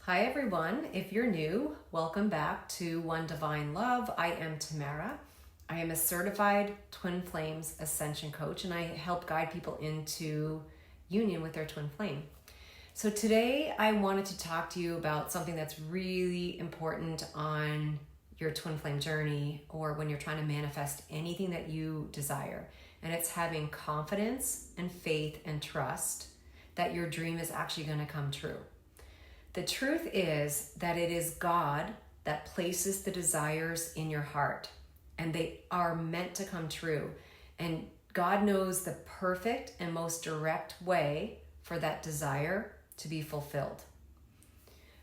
Hi everyone, if you're new, welcome back to One Divine Love. I am Tamara. I am a certified Twin Flames Ascension coach and I help guide people into union with their twin flame. So today I wanted to talk to you about something that's really important on your twin flame journey or when you're trying to manifest anything that you desire. And it's having confidence and faith and trust that your dream is actually going to come true. The truth is that it is God that places the desires in your heart and they are meant to come true. And God knows the perfect and most direct way for that desire to be fulfilled.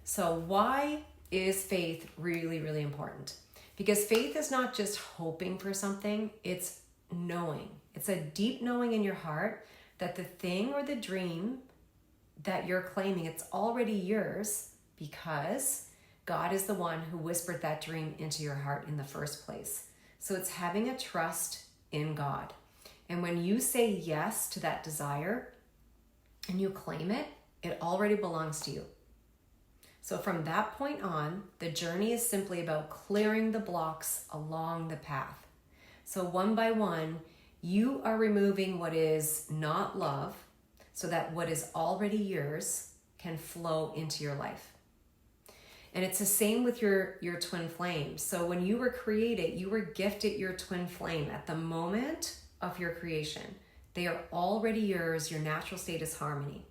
So why is faith really, really important? Because faith is not just hoping for something, it's knowing. It's a deep knowing in your heart that the thing or the dream that you're claiming, it's already yours because God is the one who whispered that dream into your heart in the first place. So it's having a trust in God. And when you say yes to that desire and you claim it, it already belongs to you. So from that point on, the journey is simply about clearing the blocks along the path. So one by one, you are removing what is not love, so that what is already yours can flow into your life. And it's the same with your twin flame. So when you were created, you were gifted your twin flame at the moment of your creation. They are already yours. Your natural state is harmony.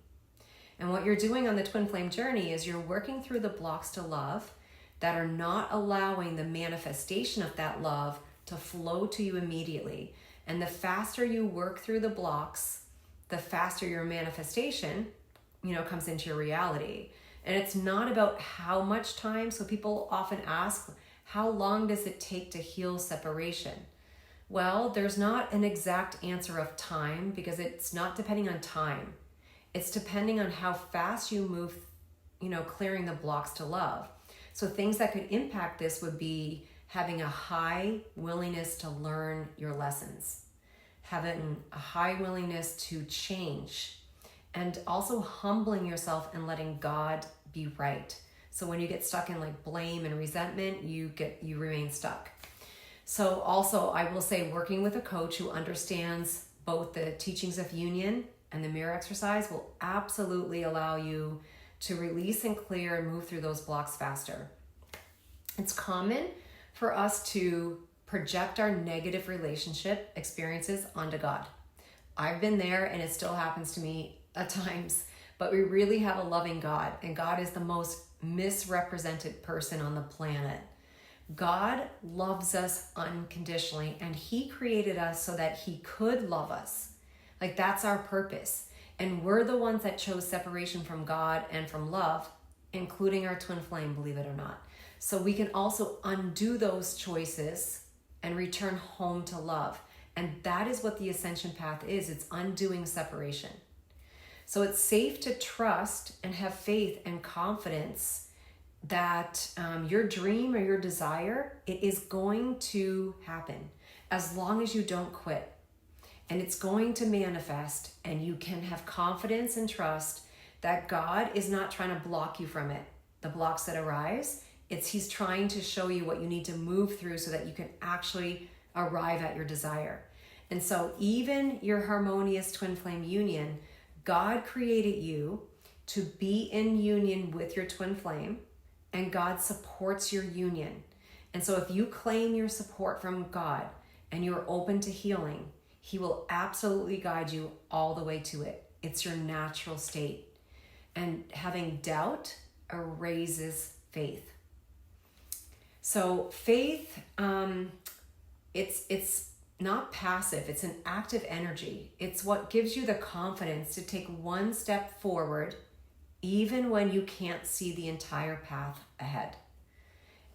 And what you're doing on the twin flame journey is you're working through the blocks to love that are not allowing the manifestation of that love to flow to you immediately. And the faster you work through the blocks, the faster your manifestation, comes into your reality. And it's not about how much time. So people often ask, how long does it take to heal separation? Well, there's not an exact answer of time because it's not depending on time. It's depending on how fast you move, clearing the blocks to love. So things that could impact this would be having a high willingness to learn your lessons, having a high willingness to change, and also humbling yourself and letting God be right. So when you get stuck in like blame and resentment, you remain stuck. So also I will say working with a coach who understands both the teachings of union and the mirror exercise will absolutely allow you to release and clear and move through those blocks faster. It's common for us to project our negative relationship experiences onto God. I've been there and it still happens to me at times, but we really have a loving God, and God is the most misrepresented person on the planet. God loves us unconditionally and he created us so that he could love us. Like that's our purpose. And we're the ones that chose separation from God and from love, including our twin flame, believe it or not. So we can also undo those choices and return home to love. And that is what the ascension path is. It's undoing separation. So it's safe to trust and have faith and confidence that your dream or your desire, it is going to happen as long as you don't quit. And it's going to manifest, and you can have confidence and trust that God is not trying to block you from it. The blocks that arise, he's trying to show you what you need to move through so that you can actually arrive at your desire. And so even your harmonious twin flame union, God created you to be in union with your twin flame, and God supports your union. And so if you claim your support from God and you're open to healing, he will absolutely guide you all the way to it. It's your natural state. And having doubt erases faith. So faith, it's not passive, it's an active energy. It's what gives you the confidence to take one step forward, even when you can't see the entire path ahead.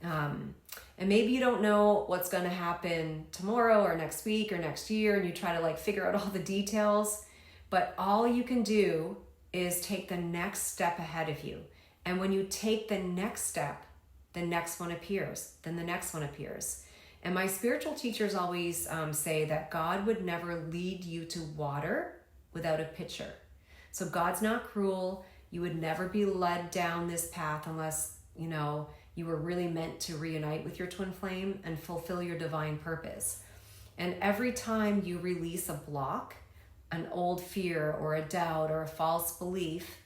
And maybe you don't know what's going to happen tomorrow or next week or next year, and you try to figure out all the details, but all you can do is take the next step ahead of you. And when you take the next step, the next one appears, then the next one appears. And my spiritual teachers always say that God would never lead you to water without a pitcher. So God's not cruel. You would never be led down this path unless, you were really meant to reunite with your twin flame and fulfill your divine purpose. And every time you release a block, an old fear or a doubt or a false belief,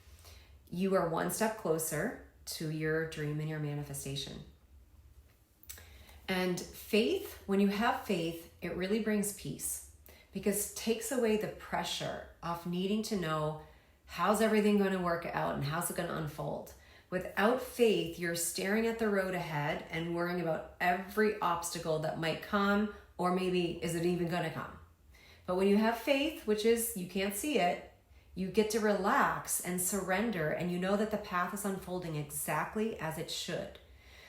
you are one step closer to your dream and your manifestation. And faith, when you have faith, it really brings peace, because it takes away the pressure of needing to know how's everything going to work out and how's it going to unfold. Without faith, you're staring at the road ahead and worrying about every obstacle that might come, or maybe is it even going to come? But when you have faith, which is you can't see it, you get to relax and surrender, and you know that the path is unfolding exactly as it should.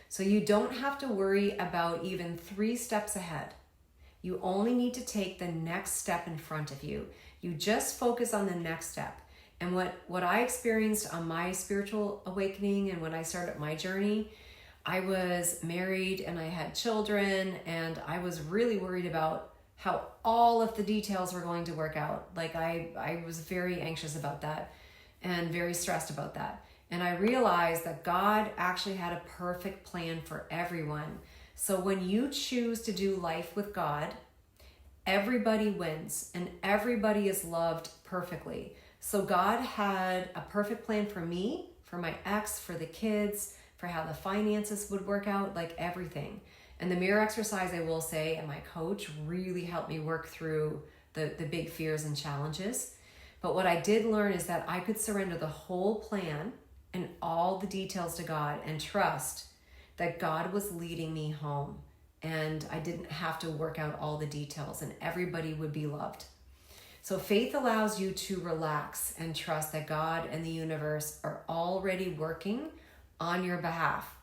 So you don't have to worry about even 3 steps ahead. You only need to take the next step in front of you. You just focus on the next step. And what I experienced on my spiritual awakening and when I started my journey, I was married and I had children, and I was really worried about how all of the details were going to work out. Like I was very anxious about that and very stressed about that. And I realized that God actually had a perfect plan for everyone. So when you choose to do life with God, everybody wins and everybody is loved perfectly. So God had a perfect plan for me, for my ex, for the kids, for how the finances would work out, like everything. And the mirror exercise, I will say, and my coach really helped me work through the big fears and challenges. But what I did learn is that I could surrender the whole plan and all the details to God and trust that God was leading me home. And I didn't have to work out all the details, and everybody would be loved. So faith allows you to relax and trust that God and the universe are already working on your behalf.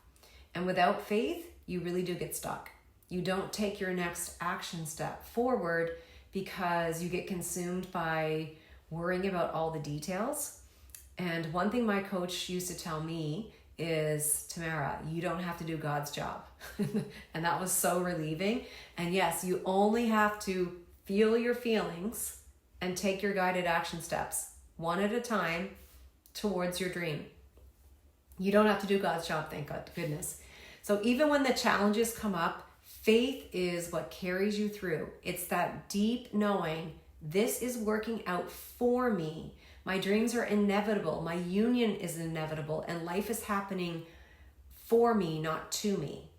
And without faith, you really do get stuck. You don't take your next action step forward because you get consumed by worrying about all the details. And one thing my coach used to tell me is, Tamara, you don't have to do God's job. And that was so relieving. And yes, you only have to feel your feelings and take your guided action steps one at a time towards your dream. You don't have to do God's job, thank goodness. So even when the challenges come up, faith is what carries you through. It's that deep knowing, this is working out for me. My dreams are inevitable. My union is inevitable, and life is happening for me, not to me.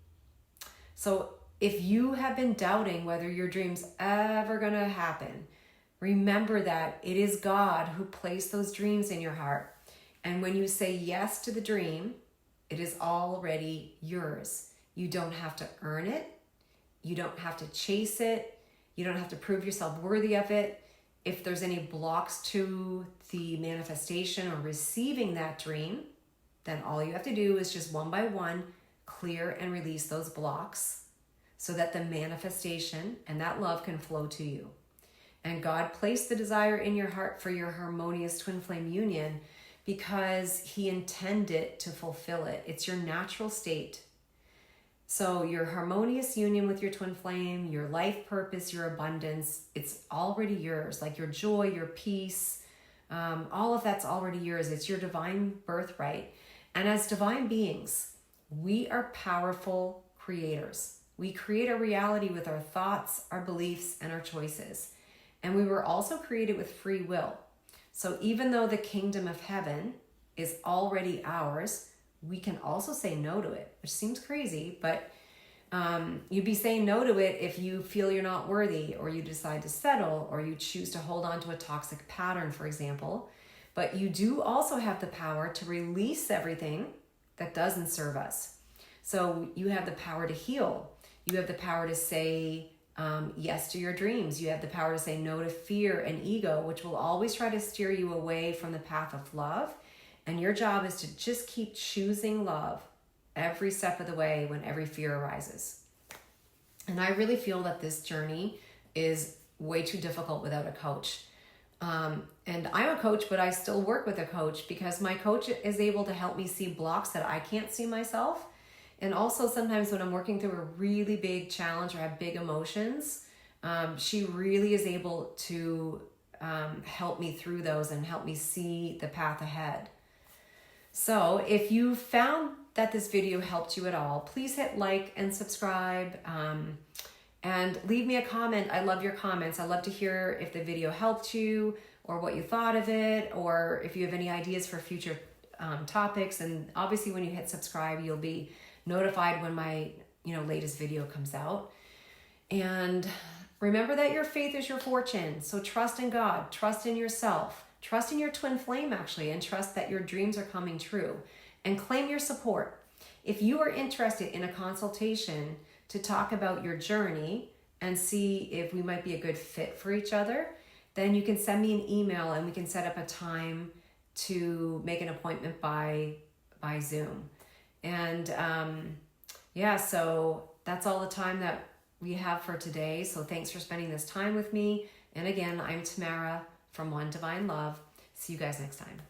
So if you have been doubting whether your dream's ever going to happen, remember that it is God who placed those dreams in your heart. And when you say yes to the dream, it is already yours. You don't have to earn it. You don't have to chase it. You don't have to prove yourself worthy of it. If there's any blocks to the manifestation or receiving that dream, then all you have to do is just one by one clear and release those blocks so that the manifestation and that love can flow to you. And God placed the desire in your heart for your harmonious twin flame union because He intended to fulfill it. It's your natural state. So your harmonious union with your twin flame, your life purpose, your abundance, it's already yours. Like your joy, your peace, all of that's already yours. It's your divine birthright. And as divine beings, we are powerful creators. We create our reality with our thoughts, our beliefs, and our choices. And we were also created with free will. So even though the kingdom of heaven is already ours, we can also say no to it, which seems crazy, but you'd be saying no to it if you feel you're not worthy, or you decide to settle, or you choose to hold on to a toxic pattern, for example. But you do also have the power to release everything that doesn't serve us. So you have the power to heal. You have the power to say yes to your dreams. You have the power to say no to fear and ego, which will always try to steer you away from the path of love. And your job is to just keep choosing love every step of the way when every fear arises. And I really feel that this journey is way too difficult without a coach. And I'm a coach, but I still work with a coach because my coach is able to help me see blocks that I can't see myself. And also sometimes when I'm working through a really big challenge or have big emotions, she really is able to help me through those and help me see the path ahead. So if you found that this video helped you at all, please hit like and subscribe, and leave me a comment. I love your comments. I love to hear if the video helped you or what you thought of it, or if you have any ideas for future topics. And obviously when you hit subscribe, you'll be notified when my latest video comes out. And remember that your faith is your fortune. So trust in God, trust in yourself, trust in your twin flame actually, and trust that your dreams are coming true, and claim your support. If you are interested in a consultation to talk about your journey and see if we might be a good fit for each other, then you can send me an email and we can set up a time to make an appointment by Zoom. And so that's all the time that we have for today. So thanks for spending this time with me. And again, I'm Tamara from One Divine Love. See you guys next time.